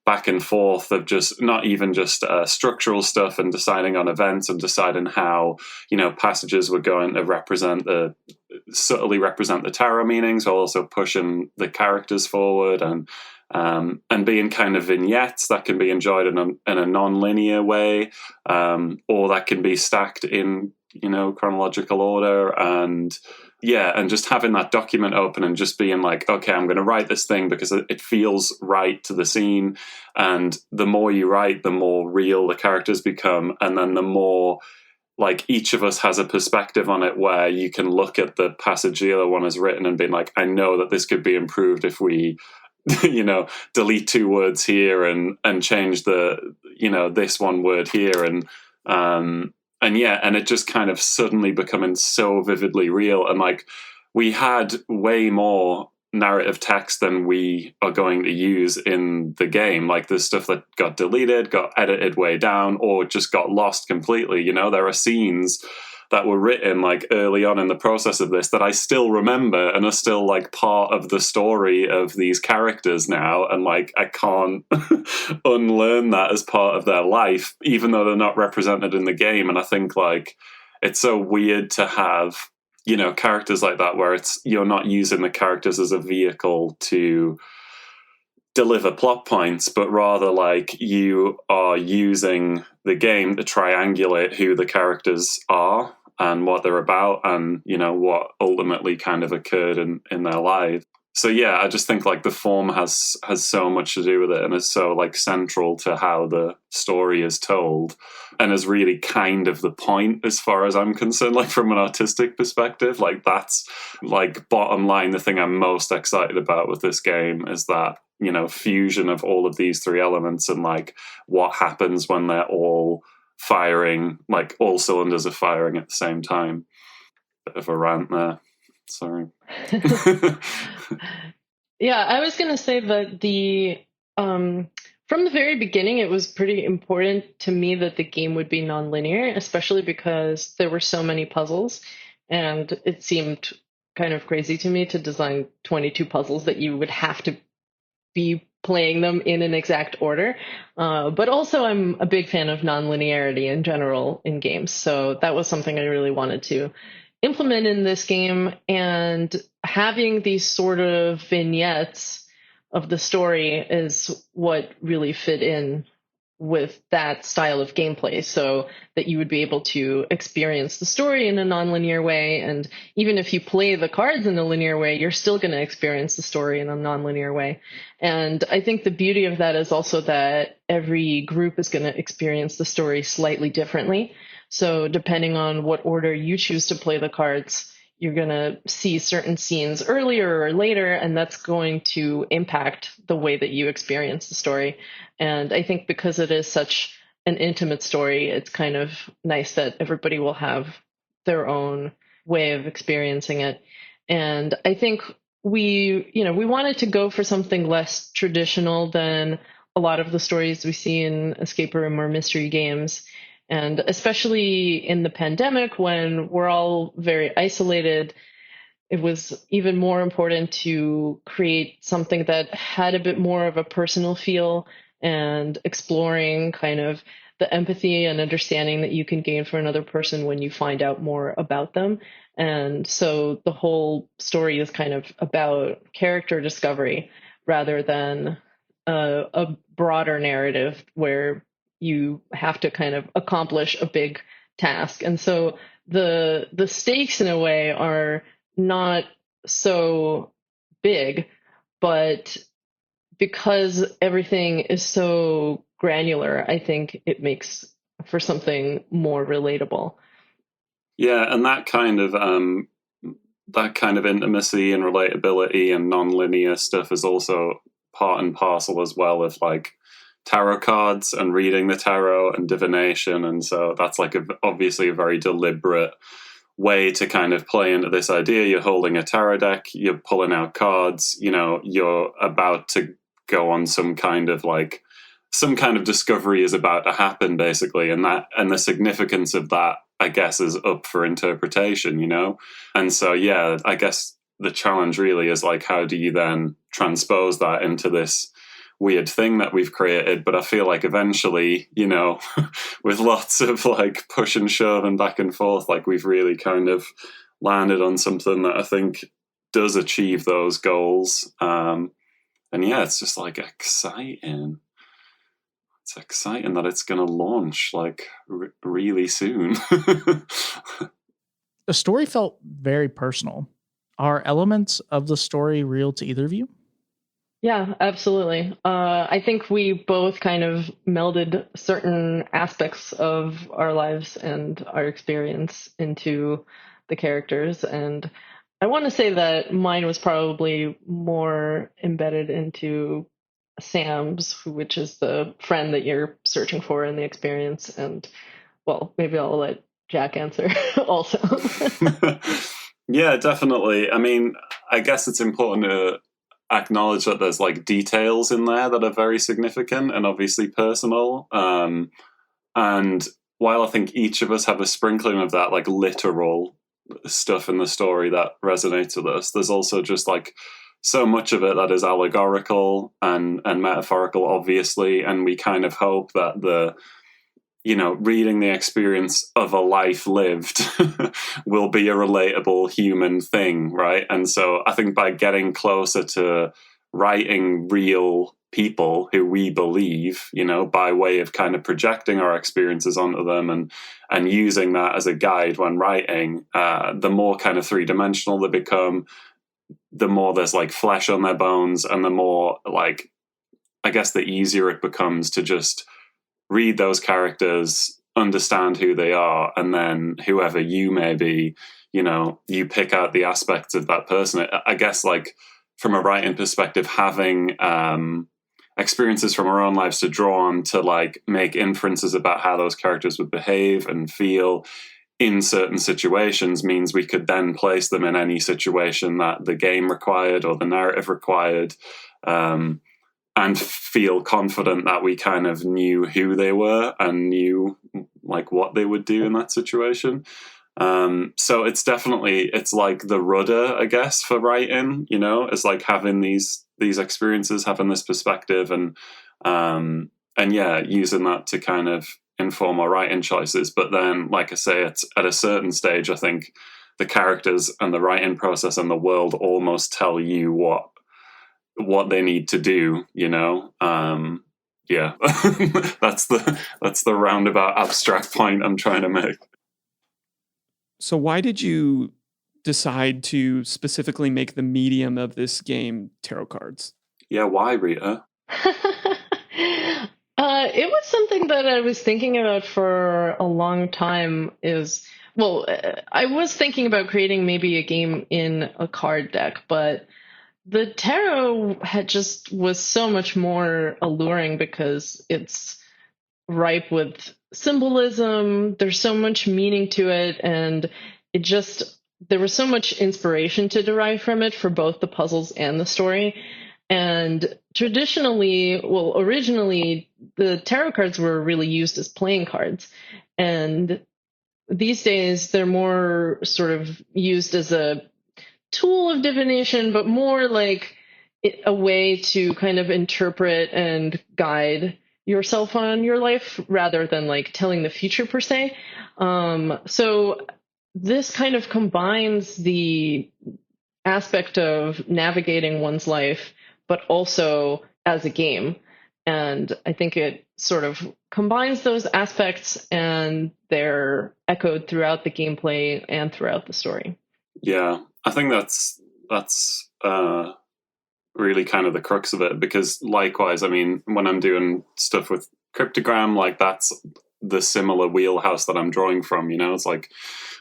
back and forth of just not even just structural stuff and deciding on events and deciding how, you know, passages were going to subtly represent the tarot meanings, while also pushing the characters forward, and being kind of vignettes that can be enjoyed in a non-linear way, or that can be stacked in, you know, chronological order. And yeah, and just having that document open and just being like, okay, I'm going to write this thing because it feels right to the scene. And the more you write, the more real the characters become. And then the more like each of us has a perspective on it, where you can look at the passage the other one has written and being like, I know that this could be improved if we, you know, delete 2 words here and change the, you know, this one word here. And yeah, and it just kind of suddenly becoming so vividly real. And like we had way more narrative text than we are going to use in the game. Like there's stuff that got deleted, got edited way down, or just got lost completely. You know, there are scenes that were written like early on in the process of this that I still remember and are still like part of the story of these characters now. And like I can't unlearn that as part of their life, even though they're not represented in the game. And I think like it's so weird to have, you know, characters like that where it's you're not using the characters as a vehicle to deliver plot points, but rather like you are using the game to triangulate who the characters are and what they're about, and you know what ultimately kind of occurred in their lives. So yeah, I just think like the form has so much to do with it, and is so like central to how the story is told, and is really kind of the point as far as I'm concerned. Like from an artistic perspective, like that's like bottom line, the thing I'm most excited about with this game is that, you know, fusion of all of these 3 elements, and like what happens when they're all firing, like all cylinders are firing at the same time. Bit of a rant there. Sorry. Yeah, I was going to say that from the very beginning, it was pretty important to me that the game would be nonlinear, especially because there were so many puzzles. And it seemed kind of crazy to me to design 22 puzzles that you would have to be playing them in an exact order. But also, I'm a big fan of nonlinearity in general in games. So that was something I really wanted to implement in this game. And having these sort of vignettes of the story is what really fit in with that style of gameplay, so that you would be able to experience the story in a nonlinear way. And even if you play the cards in a linear way, you're still going to experience the story in a nonlinear way. And I think the beauty of that is also that every group is going to experience the story slightly differently. So depending on what order you choose to play the cards, you're going to see certain scenes earlier or later, and that's going to impact the way that you experience the story. And I think because it is such an intimate story, it's kind of nice that everybody will have their own way of experiencing it. And I think we wanted to go for something less traditional than a lot of the stories we see in escape room or mystery games. And especially in the pandemic, when we're all very isolated, it was even more important to create something that had a bit more of a personal feel, and exploring kind of the empathy and understanding that you can gain for another person when you find out more about them. And so the whole story is kind of about character discovery rather than a broader narrative where you have to kind of accomplish a big task. And so the stakes in a way are not so big, but because everything is so granular, I think it makes for something more relatable. Yeah, and that kind of intimacy and relatability and non-linear stuff is also part and parcel as well of like tarot cards and reading the tarot and divination. And so that's like obviously a very deliberate way to kind of play into this idea. You're holding a tarot deck, you're pulling out cards, you're about to go on some kind of discovery is about to happen, basically. And the significance of that, I guess, is up for interpretation, And so, yeah, I guess the challenge really is like, how do you then transpose that into this weird thing that we've created? But I feel like eventually, with lots of like push and shove and back and forth, like we've really kind of landed on something that I think does achieve those goals. And yeah, it's just like exciting. It's exciting that it's going to launch like really soon. The story felt very personal. Are elements of the story real to either of you? Yeah, absolutely. I think we both kind of melded certain aspects of our lives and our experience into the characters. And I want to say that mine was probably more embedded into Sam's, which is the friend that you're searching for in the experience. And well, maybe I'll let Jack answer also. Yeah, definitely. I mean, I guess it's important to acknowledge that there's like details in there that are very significant and obviously personal. And while I think each of us have a sprinkling of that like literal stuff in the story that resonates with us, there's also just like so much of it that is allegorical and metaphorical, obviously. And we kind of hope that reading the experience of a life lived will be a relatable human thing, right? And so I think by getting closer to writing real people who we believe, by way of kind of projecting our experiences onto them and using that as a guide when writing, the more kind of three-dimensional they become, the more there's like flesh on their bones, and the more like, I guess, the easier it becomes to just read those characters, understand who they are, and then whoever you may be, you pick out the aspects of that person. I guess, like, from a writing perspective, having experiences from our own lives to draw on to, like, make inferences about how those characters would behave and feel in certain situations means we could then place them in any situation that the game required or the narrative required. And feel confident that we kind of knew who they were and knew like what they would do in that situation. So it's definitely, it's like the rudder, I guess, for writing, you know, it's like having these experiences, having this perspective, and yeah, using that to kind of inform our writing choices. But then, like I say, it's at a certain stage, I think the characters and the writing process and the world almost tell you what they need to do, you know. Yeah. that's the roundabout abstract point I'm trying to make. So why did you decide to specifically make the medium of this game tarot cards? Yeah, why, Rita? It was something that I was thinking about for a long time. I was thinking about creating maybe a game in a card deck, but the tarot was so much more alluring because it's ripe with symbolism. There's so much meaning to it, and there was so much inspiration to derive from it for both the puzzles and the story. And originally, the tarot cards were really used as playing cards. And these days, they're more sort of used as a tool of divination, but more like a way to kind of interpret and guide yourself on your life rather than like telling the future per se. So this kind of combines the aspect of navigating one's life, but also as a game. And I think it sort of combines those aspects, and they're echoed throughout the gameplay and throughout the story. Yeah, I think that's really kind of the crux of it, because likewise, I mean, when I'm doing stuff with cryptogram, like that's the similar wheelhouse that I'm drawing from, you know. It's like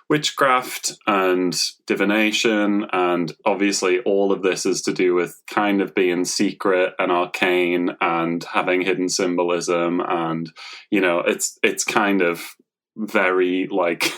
witchcraft and divination, and obviously all of this is to do with kind of being secret and arcane and having hidden symbolism, and you know, it's kind of very like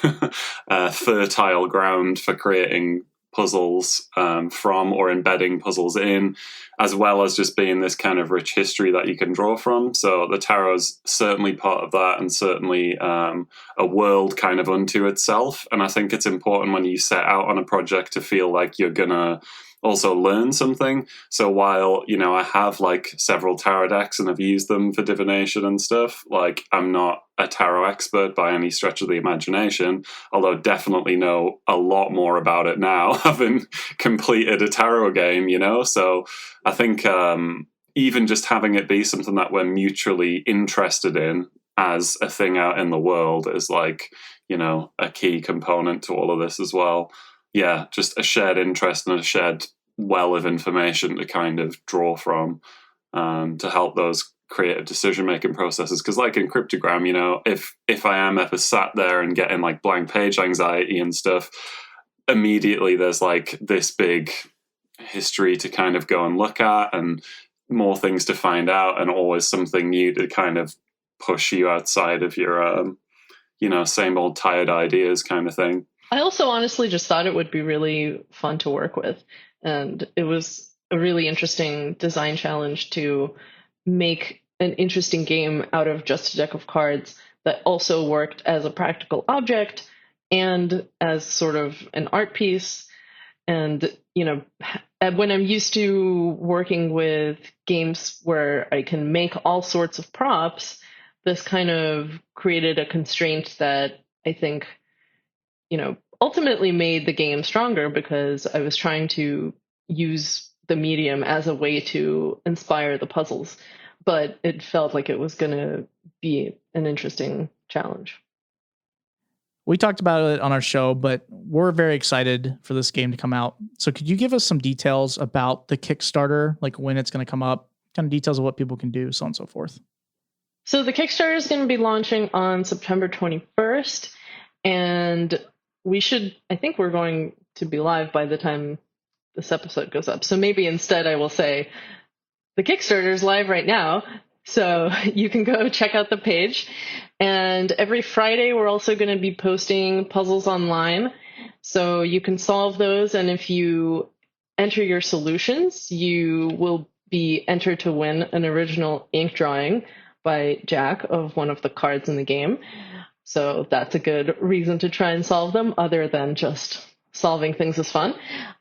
fertile ground for creating puzzles from, or embedding puzzles in, as well as just being this kind of rich history that you can draw from. So the tarot's certainly part of that, and certainly a world kind of unto itself. And I think it's important when you set out on a project to feel like you're gonna also learn something. So while, you know, I have like several tarot decks and I've used them for divination and stuff, like I'm not a tarot expert by any stretch of the imagination, although definitely know a lot more about it now, having completed a tarot game, you know. So I think even just having it be something that we're mutually interested in as a thing out in the world is like, you know, a key component to all of this as well. Yeah, just a shared interest and a shared well of information to kind of draw from, to help those creative decision-making processes. Because like in cryptogram, you know, if I am ever sat there and getting like blank page anxiety and stuff, immediately there's like this big history to kind of go and look at, and more things to find out, and always something new to kind of push you outside of your you know, same old tired ideas kind of thing. I also honestly just thought it would be really fun to work with. And it was a really interesting design challenge to make an interesting game out of just a deck of cards that also worked as a practical object and as sort of an art piece. And, you know, when I'm used to working with games where I can make all sorts of props, this kind of created a constraint that I think, you know, ultimately made the game stronger, because I was trying to use the medium as a way to inspire the puzzles. But it felt like it was going to be an interesting challenge. We talked about it on our show, but we're very excited for this game to come out. So could you give us some details about the Kickstarter, like when it's going to come up, kind of details of what people can do, so on and so forth? So the Kickstarter is going to be launching on September 21st, and I think we're going to be live by the time this episode goes up. So maybe instead I will say the Kickstarter is live right now. So you can go check out the page. And every Friday, we're also going to be posting puzzles online. So you can solve those. And if you enter your solutions, you will be entered to win an original ink drawing by Jack of one of the cards in the game. So that's a good reason to try and solve them, other than just solving things is fun.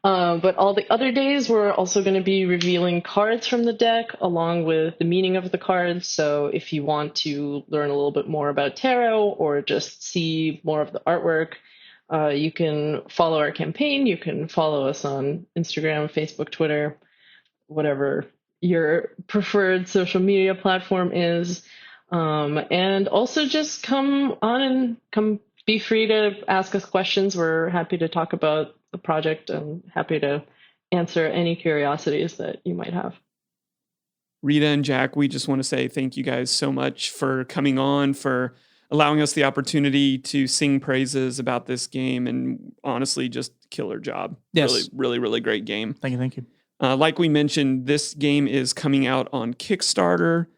But all the other days, we're also going to be revealing cards from the deck along with the meaning of the cards. So if you want to learn a little bit more about tarot or just see more of the artwork, you can follow our campaign. You can follow us on Instagram, Facebook, Twitter, whatever your preferred social media platform is. And also just come on and come be free to ask us questions. We're happy to talk about the project and happy to answer any curiosities that you might have. Rita and Jack, we just want to say thank you guys so much for coming on, for allowing us the opportunity to sing praises about this game, and honestly, just killer job. Yes. Really, really, really great game. Thank you. Like we mentioned, this game is coming out on Kickstarter.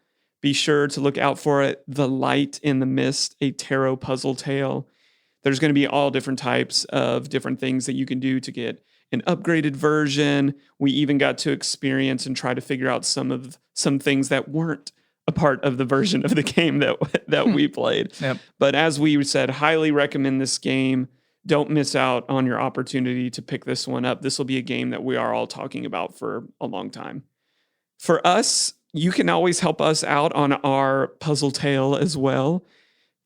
Be sure to look out for it. The Light in the Mist, a tarot puzzle tale. There's going to be all different types of different things that you can do to get an upgraded version. We even got to experience and try to figure out some things that weren't a part of the version of the game that we played. Yep. But as we said, highly recommend this game. Don't miss out on your opportunity to pick this one up. This will be a game that we are all talking about for a long time. For us, you can always help us out on our puzzle tale as well.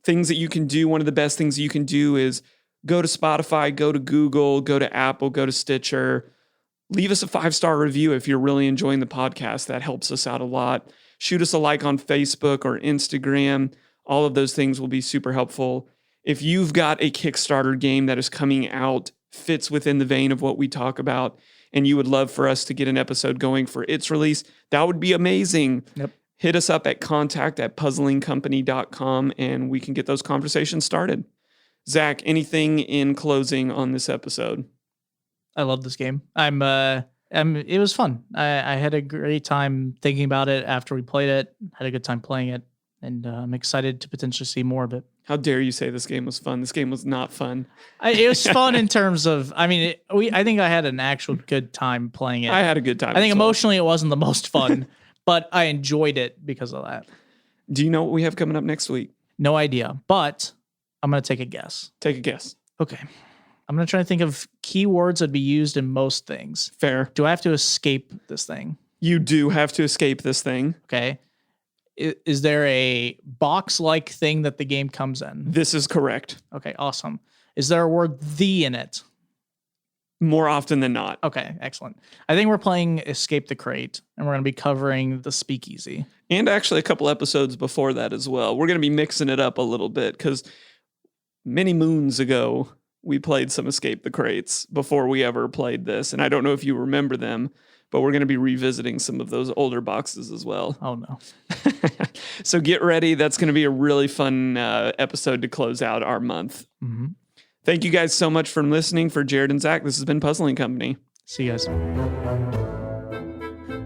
Things that you can do, one of the best things you can do is go to Spotify, go to Google, go to Apple, go to Stitcher. Leave us a 5-star review if you're really enjoying the podcast. That helps us out a lot. Shoot us a like on Facebook or Instagram. All of those things will be super helpful. If you've got a Kickstarter game that is coming out, fits within the vein of what we talk about, and you would love for us to get an episode going for its release, that would be amazing. Yep. Hit us up at contact@puzzlingcompany.com and we can get those conversations started. Zach, anything in closing on this episode? I love this game. It was fun. I had a great time thinking about it after we played it. Had a good time playing it, and I'm excited to potentially see more of it. How dare you say this game was fun? This game was not fun. It was fun in terms of, I think I had an actual good time playing it. I had a good time. I think as well. emotionally it wasn't the most fun, but I enjoyed it because of that. Do you know what we have coming up next week? No idea, but I'm going to take a guess. Take a guess. Okay. I'm going to try to think of keywords that would be used in most things. Fair. Do I have to escape this thing? You do have to escape this thing. Okay. Is there a box-like thing that the game comes in? This is correct. Okay, awesome. Is there a word "the" in it? More often than not. Okay, excellent. I think we're playing Escape the Crate, and we're going to be covering the Speakeasy. And actually a couple episodes before that as well. We're going to be mixing it up a little bit because many moons ago, we played some Escape the Crates before we ever played this. And I don't know if you remember them, but we're going to be revisiting some of those older boxes as well. Oh, no. So get ready. That's going to be a really fun episode to close out our month. Mm-hmm. Thank you guys so much for listening. For Jared and Zach, this has been Puzzling Company. See you guys.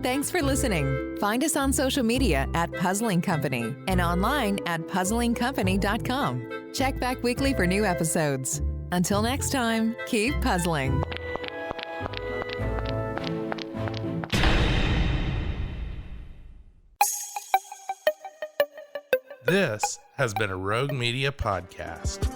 Thanks for listening. Find us on social media at Puzzling Company and online at puzzlingcompany.com. Check back weekly for new episodes. Until next time, keep puzzling. This has been a Rogue Media podcast.